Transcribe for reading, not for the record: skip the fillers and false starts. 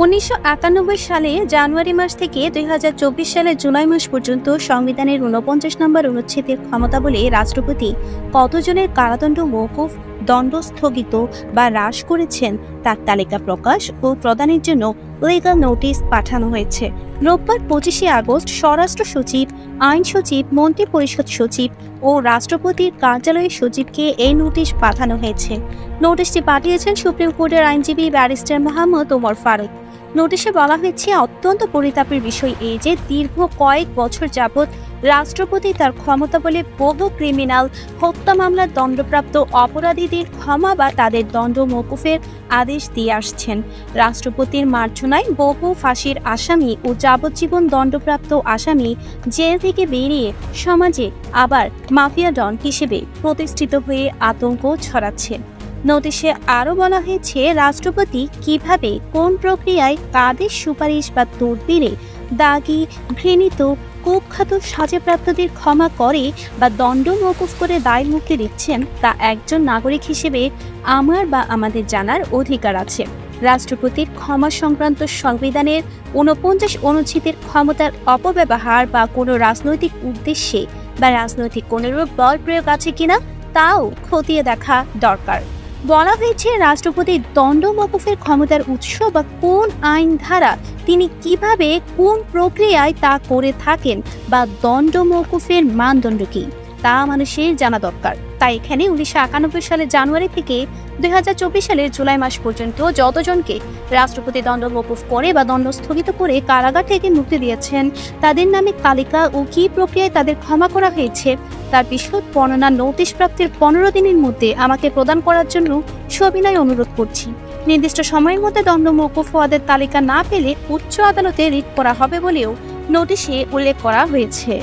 1991 সালে জানুয়ারি মাস থেকে 2024 সালের জুলাই মাস পর্যন্ত সংবিধানের 49 নম্বর অনুচ্ছেদের ক্ষমতাবলে রাষ্ট্রপতি কতজনের কারাদণ্ড মওকুফ, দণ্ড স্থগিত বা হ্রাস করেছেন তার তালিকা প্রকাশ ও প্রদানের জন্য লিগ্যাল নোটিশ পাঠানো হয়েছে। রোববার 25 আগস্ট স্বরাষ্ট্র সচিব, আইন সচিব, মন্ত্রী পরিষদ সচিব ও রাষ্ট্রপতির কার্যালয়ের সচিবকে এই নোটিশ পাঠানো হয়েছে। নোটিশটি পাঠিয়েছেন সুপ্রিম কোর্টের আইনজীবী ব্যারিস্টার মোহাম্মদ ওমর ফারুক। নোটিশে বলা হয়েছে, অত্যন্ত পরিতাপের বিষয় এই যে দীর্ঘ কয়েক বছর যাবৎ রাষ্ট্রপতি তার ক্ষমতা বলে বহু ক্রিমিনাল হত্যা মামলার দণ্ডপ্রাপ্ত অপরাধীদের ক্ষমা বা তাদের দণ্ড মওকুফের আদেশ দিয়ে আসছেন। রাষ্ট্রপতির মার্জনায় বহু ফাঁসির আসামি ও যাবজ্জীবন দণ্ডপ্রাপ্ত আসামি জেল থেকে বেরিয়ে সমাজে আবার মাফিয়া ডন হিসেবে প্রতিষ্ঠিত হয়ে আতঙ্ক ছড়াচ্ছে। নোটিশে আরও বলা হয়েছে, রাষ্ট্রপতি কিভাবে, কোন প্রক্রিয়ায়, কাদের সুপারিশ বা তদবিরে দাগী, ঘৃণিত, কুখ্যাত সাজাপ্রাপ্তদের ক্ষমা করে বা দণ্ড মওকুফ করে দায় মুক্তি দিচ্ছেন তা একজন নাগরিক হিসেবে আমার বা আমাদের জানার অধিকার আছে। রাষ্ট্রপতির ক্ষমা সংক্রান্ত সংবিধানের 49 অনুচ্ছেদের ক্ষমতার অপব্যবহার বা কোনো রাজনৈতিক উদ্দেশ্যে বা রাজনৈতিক কোনরূপ বল প্রয়োগ আছে কিনা তাও খতিয়ে দেখা দরকার। বলা হয়েছে, রাষ্ট্রপতির দণ্ড মওকুফের ক্ষমতার উৎস বা কোন আইন ধারা, তিনি কিভাবে, কোন প্রক্রিয়ায় তা করে থাকেন বা দণ্ড মওকুফের মানদণ্ড কি তা মানুষের জানা দরকার। তাই এখানে 1991 সালের জানুয়ারি থেকে 2024 সালের জুলাই মাস পর্যন্ত যতজনকে রাষ্ট্রপতি দণ্ড মওকুফ করে বা দণ্ড স্থগিত করে কারাগার থেকে মুক্তি দিয়েছেন তাদের নামে তালিকা ও কী প্রক্রিয়ায় তাদের ক্ষমা করা হয়েছে তার বিশদ বর্ণনা নোটিশ প্রাপ্তির 15 দিনের মধ্যে আমাকে প্রদান করার জন্য সবিনয় অনুরোধ করছি। নির্দিষ্ট সময়ের মধ্যে দণ্ড মওকুফ হওয়াদের তালিকা না পেলে উচ্চ আদালতে রিট করা হবে বলেও নোটিশে উল্লেখ করা হয়েছে।